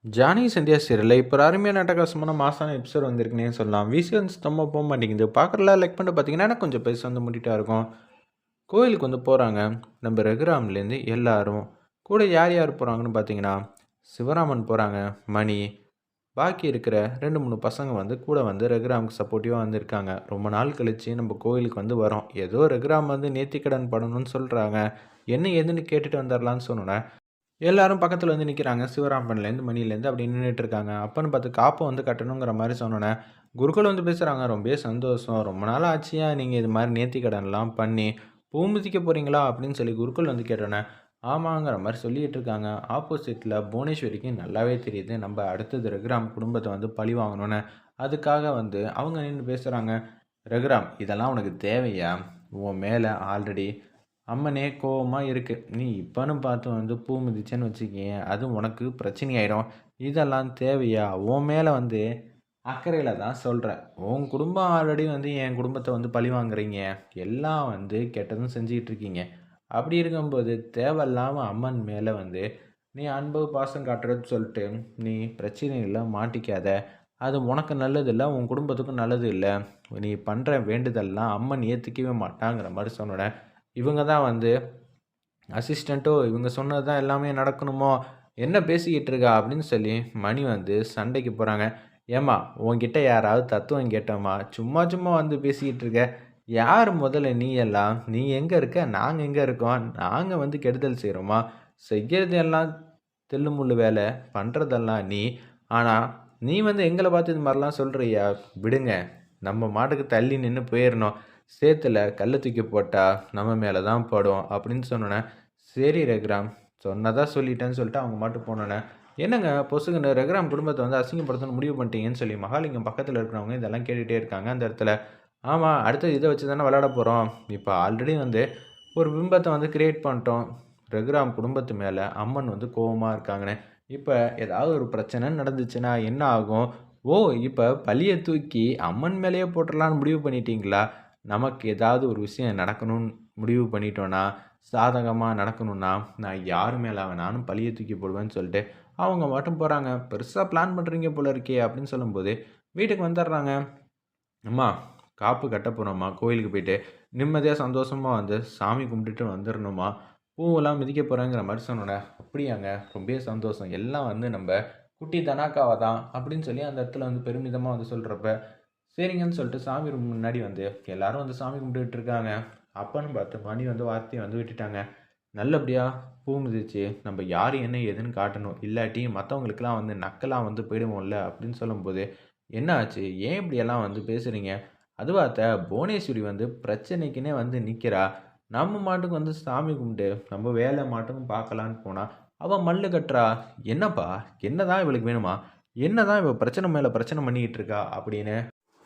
Johnny Sandhya சீரியல்ல இப்போ ஒரு அருமையான அட்டகாசமான மாசான எபிசோட் வந்திருக்குன்னே சொல்லலாம். விசிஎன் சுத்தமாக போக மாட்டேங்குது. பார்க்குறலாம் லைக் பண்ணிட்டு பார்த்தீங்கன்னா எனக்கு கொஞ்சம் பைசா வந்து முட்டிட்டா இருக்கும். கோயிலுக்கு வந்து போகிறாங்க. நம்ம ரகுராம்லேருந்து எல்லாரும் கூட யார் யார் போகிறாங்கன்னு பார்த்தீங்கன்னா சிவராமன் போகிறாங்க, மணி, பாக்கி இருக்கிற 2 3 பசங்க வந்து கூட வந்து ரகுராமுக்கு சப்போர்ட்டிவாக வந்திருக்காங்க. ரொம்ப நாள் கழித்து நம்ம கோயிலுக்கு வந்து வரோம். ஏதோ ரகுராம் வந்து நேர்த்திக்கடன் பண்ணணும்னு சொல்கிறாங்க. என்ன ஏதுன்னு கேட்டுட்டு வந்துடலான்னு சொன்னோன்னே எல்லாரும் பக்கத்துல வந்து நிக்கிறாங்க. சிவராமன்லேருந்து, மணிலேருந்து அப்படி நின்னுட்டு இருக்காங்க. அப்பன்னு பார்த்து காப்பு வந்து கட்டணுங்கிற மாரி சொன்னோனே, குருக்கள் வந்து பேசுறாங்க. "ரொம்பவே சந்தோஷம். ரொம்ப நாள் ஆச்சுயா நீங்க இது மாரி நேர்த்திக்கடன்லாம் பண்ணி, பூ மிதிக்க போறீங்களா?" அப்படின்னு சொல்லி குருக்கள் வந்து கேட்டோனே, ஆமாங்கிற மாரி சொல்லிட்டு இருக்காங்க. ஆப்போசிட்ல புவனேஸ்வரிக்கு நல்லாவே தெரியுது. நம்ம அடுத்தது ரகுராம் குடும்பத்த வந்து பழி வாங்கணும்னு. அதுக்காக வந்து அவங்க நின்னு பேசுறாங்க. "ரகுராம் இதெல்லாம் உனக்கு தேவையா? உன் மேல ஆல்ரெடி அம்மனே கோவமா இருக்கு. நீ இப்பன்னு பார்த்து வந்து பூ மிதிச்சேன்னு வச்சுக்கயேன், அது உனக்கு பிரச்சனையாயிரும். இதெல்லாம் தேவையா? உன் மேல வந்து அக்கறையில தான் சொல்றேன். உன் குடும்பம் ஆல்ரெடி வந்து என் குடும்பத்த வந்து பழிவாங்குறீங்க. எல்லாம் வந்து கெட்டதும் செஞ்சுக்கிட்டு இருக்கீங்க. அப்படி இருக்கும்போது தேவையில்லாம அம்மன் மேல வந்து நீ அன்பு, பாசம் காட்டுறேன்னு சொல்லிட்டு நீ பிரச்சனையில மாட்டிக்காத. அது உனக்கு நல்லது இல்ல, உன் குடும்பத்துக்கும் நல்லது இல்ல. நீ பண்ற வேண்டுதல்லாம் அம்மன் ஏத்துக்கவே மாட்டாங்கிற மாரி சொன்னோனே, இவங்க தான் வந்து அசிஸ்டண்ட்டோ இவங்க சொன்னது தான் எல்லாமே நடக்கணுமோ? என்ன பேசிக்கிட்டு இருக்கா? அப்படின்னு சொல்லி மணி வந்து சண்டைக்கு போறாங்க. ஏம்மா உன்கிட்ட யாராவது தத்துவம் கேட்டோமா? சும்மா சும்மா வந்து பேசிக்கிட்டு இருக்க. யார் முதல்ல நீ எல்லாம்? நீ எங்க இருக்க? நாங்க எங்க இருக்கோம்? நாங்க வந்து கெடுதல் செய்றோமா? செய்யறது எல்லாம் தில்லு முள்ளு வேலை, பண்றதெல்லாம் நீ. ஆனா, நீ வந்து எங்கள பார்த்து இது மாரிலாம் சொல்றியா? விடுங்க. நம்ம பாட்டுக்கு தள்ளி நின்னு போயிரணும். சேத்துல கல்ல தூக்கி போட்டா நம்ம மேல தான் படும் அப்படின்னு சொன்னோனே, சரி ரகுராம், சொன்னதா சொல்லிட்டேன்னு சொல்லிட்டு அவங்க பாட்டுக்கு போனோனே, என்னங்க பொசுக்குன்னு ரகுராம் குடும்பத்த வந்து அசிங்கப்படுத்தணும்னு முடிவு பண்ணிட்டீங்கன்னு சொல்லி மகாலிங்கம் பக்கத்துல இருக்கிறவங்க இதெல்லாம் கேட்டுட்டே இருக்காங்க அந்த இடத்துல. ஆமா, அடுத்தது இத வச்சு தானே விளையாட போறோம். இப்ப ஆல்ரெடி வந்து ஒரு பிம்பத்த வந்து கிரியேட் பண்ணிட்டோம். ரகுராம் குடும்பத்து மேல அம்மன் வந்து கோவமா இருக்காங்கன்னு. இப்ப ஏதாவது ஒரு பிரச்சனை நடந்துச்சுன்னா என்ன ஆகும்? ஓ! இப்ப பழிய தூக்கி அம்மன் மேலேயே போட்டுறலான்னு முடிவு பண்ணிட்டீங்களா? நமக்கு ஏதாவது ஒரு விஷயம் நடக்கணும்னு முடிவு பண்ணிட்டோன்னா, சாதகமா நடக்கணும்னா, நான் யார் மேல வேணாலும் பழிய தூக்கி போடுவேன்னு சொல்லிட்டு, அவங்க பாட்டுக்கு போறாங்க. "பெருசா பிளான் பண்றீங்க போல இருக்கே!" அப்படின்னு சொல்லும்போது, வீட்டுக்கு வந்துடுறாங்க. "அம்மா, காப்பு கட்ட போறோம்மா, கோயிலுக்கு போயிட்டு. நிம்மதியா, சந்தோஷமா வந்து சாமி கும்பிட்டுட்டு வந்துரணும்மா. பூவெல்லாம் மிதிக்க போறேங்கிற மாரி சொன்னோனே, "அப்படியாங்க! ரொம்பவே சந்தோஷம். எல்லாம் வந்து நம்ப குட்டி தனாக்காவ தான்." அப்படின்னு சொல்லி அந்த இடத்துல வந்து பெருமிதமா வந்து சொல்றப்ப, சரிங்கன்னு சொல்லிட்டு சாமி ரூம் முன்னாடி வந்து எல்லாரும் வந்து சாமி கும்பிட்டுட்டு இருக்காங்க. அப்பன்னு பார்த்து மணி வந்து வார்த்தைய வந்து விட்டுட்டாங்க. நல்லபடியா பூ மிதிச்சு நம்ம யாரு என்ன ஏதுன்னு காட்டணும். இல்லாட்டி மத்தவங்களுக்கெல்லாம் வந்து நக்கலா வந்து போயிடுவோம்ல அப்படின்னு சொல்லும்போது, "என்ன ஆச்சு? ஏன் இப்படியெல்லாம் வந்து பேசுறீங்க? அதுவா அத்த புவனேஸ்வரி வந்து பிரச்சனைக்குன்னே வந்து நிக்கிறா. நம்ம மாட்டுக்கு வந்து சாமி கும்பிட்டு நம்ம வேலை மாட்டுக்கும் பார்க்கலான்னு போனா, அவ மல்லு கட்டுறா. என்னப்பா? என்னதான் இவளுக்கு வேணுமா? என்னதான் இவ பிரச்சனை மேல பிரச்சனை பண்ணிக்கிட்டு இருக்கா?" அப்படின்னு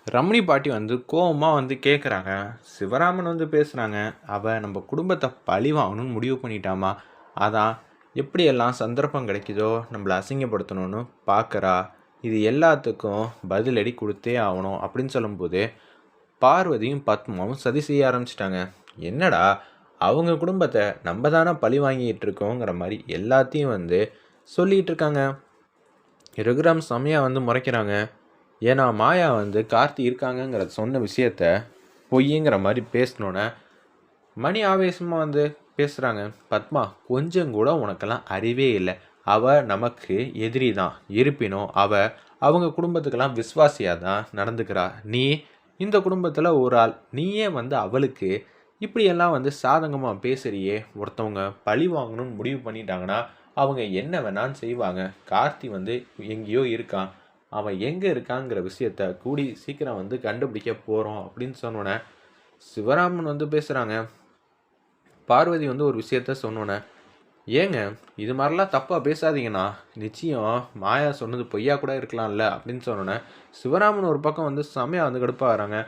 ரமணி பாட்டி வந்து கோவமா வந்து கேட்குறாங்க. சிவராமன் வந்து பேசுறாங்க. அவ நம்ம குடும்பத்த பழி வாங்கணும்னு முடிவு பண்ணிட்டாமா. அதான் எப்படியெல்லாம் சந்தர்ப்பம் கிடைக்குதோ நம்மள அசிங்கப்படுத்தணும்னு பார்க்குறா. இது எல்லாத்துக்கும் பதிலடி குடுத்தே ஆவணும் அப்படின்னு சொல்லும்போது, பார்வதியும் பத்மாவும் சதி செய்ய ஆரம்பிச்சுட்டாங்க. என்னடா அவங்க குடும்பத்த நம்ம தானே பழி வாங்கிட்டு இருக்கோங்கிற மாரி எல்லாத்தையும் வந்து சொல்லிட்டு இருக்காங்க. ரகுராம் செம்மையா வந்து முறைக்கிறாங்க. ஏன்னா மாயா வந்து கார்த்தி இருக்காங்கங்கிற சொன்ன விஷயத்த பொய்யுங்கிற மாதிரி பேசினோன்னே மணி ஆவேசமாக வந்து பேசுகிறாங்க. பத்மா, கொஞ்சம் கூட உனக்கெல்லாம் அறிவே இல்லை. அவ நமக்கு எதிரி தான். இருப்பினும் அவங்க குடும்பத்துக்கெல்லாம் விசுவாசியாக தான் நடந்துக்கிறா. நீ இந்த குடும்பத்தில் ஒரு ஆள். நீயே வந்து அவளுக்கு இப்படியெல்லாம் வந்து சாதகமாக பேசுறியே. ஒருத்தவங்க பழி வாங்கணும்னு முடிவு பண்ணிட்டாங்கன்னா அவங்க என்ன வேணாலும் செய்வாங்க. கார்த்தி வந்து எங்கேயோ இருக்கான். அவன் எங்கே இருக்காங்கிற விஷயத்த கூடி சீக்கிரம் வந்து கண்டுபிடிக்க போகிறோம் அப்படின்னு சொன்னோன்னே சிவராமன் வந்து பேசுகிறாங்க. பார்வதி வந்து ஒரு விஷயத்த சொன்னோன்னே, ஏங்க இது மாதிரிலாம் தப்பாக பேசாதீங்கண்ணா. நிச்சயம் மாயா சொன்னது பொய்யா கூட இருக்கலாம்ல அப்படின்னு சொன்னோன்னே சிவராமன் ஒரு பக்கம் வந்து செமையாக வந்து கடுப்பாகிறாங்க.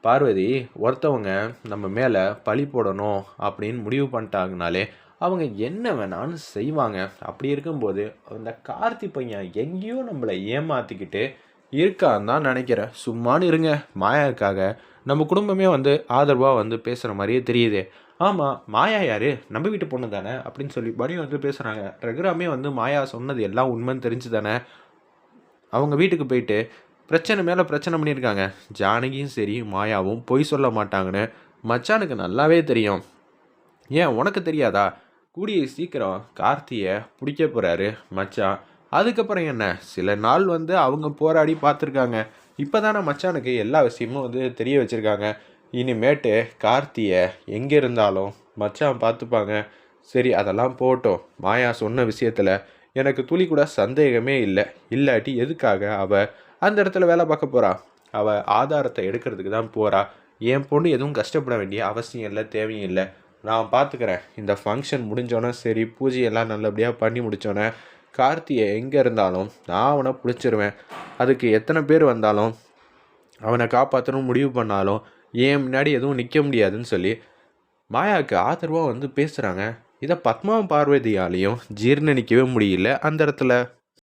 பார்வதி, ஒருத்தவங்க நம்ம மேலே பழி போடணும் அப்படின்னு முடிவு பண்ணிட்டாங்கனாலே அவங்க என்ன வேணாலும் செய்வாங்க. அப்படி இருக்கும்போது அந்த கார்த்தி பையன் எங்கேயோ நம்மளை ஏமாற்றிக்கிட்டு இருக்கான்னு தான் நினைக்கிறேன். சும்மானு இருங்க. மாயாவுக்காக நம்ம குடும்பமே வந்து ஆதரவாக வந்து பேசுகிற மாதிரியே தெரியுது. ஆமாம், மாயா யாரு? நம்ம வீட்டு பொண்ணு தானே அப்படின்னு சொல்லி பனி வந்து பேசுகிறாங்க. ரகுராமே வந்து மாயா சொன்னது எல்லாம் உண்மைன்னு தெரிஞ்சு தானே அவங்க வீட்டுக்கு போயிட்டு பிரச்சனை மேலே பிரச்சனை பண்ணியிருக்காங்க. ஜானகியும் சரி மாயாவும் பொய் சொல்ல மாட்டாங்கன்னு மச்சானுக்கு நல்லாவே தெரியும். ஏன் உனக்கு தெரியாதா? கூடிய சீக்கிரம் கார்த்தியை பிடிக்க போகிறாரு மச்சான். அதுக்கப்புறம் என்ன, சில நாள் வந்து அவங்க போராடி பார்த்துருக்காங்க. இப்போ தானே மச்சானுக்கு எல்லா விஷயமும் வந்து தெரிய வச்சுருக்காங்க. இனிமேட்டு கார்த்தியை எங்கே இருந்தாலும் மச்சான் பார்த்துப்பாங்க. சரி அதெல்லாம் போட்டோம். மாயா சொன்ன விஷயத்தில் எனக்கு துளி கூட சந்தேகமே இல்லை. இல்லாட்டி எதுக்காக அவள் அந்த இடத்துல வேலை பார்க்க போகிறா? அவள் ஆதாரத்தை எடுக்கிறதுக்கு தான் போகிறா. என் பொண்ணு எதுவும் கஷ்டப்பட வேண்டிய அவசியம் இல்லை, தேவையும் இல்லை. நான் பார்த்துக்கிறேன். இந்த ஃபங்க்ஷன் முடிஞ்சோன்னே சரி பூஜையெல்லாம் நல்லபடியாக பண்ணி முடித்தோன்னே கார்த்தியை எங்கே இருந்தாலும் நான் அவனை பிடிச்சிருவேன். அதுக்கு எத்தனை பேர் வந்தாலும் அவனை காப்பாற்றணும் முடிவு பண்ணாலும் ஏன் முன்னாடி எதுவும் நிற்க முடியாதுன்னு சொல்லி மாயாவுக்கு ஆதரவாக வந்து பேசுகிறாங்க. இதை பத்மாவும் பார்வதியாலையும் ஜீர்ணிக்கவே முடியல அந்த இடத்துல.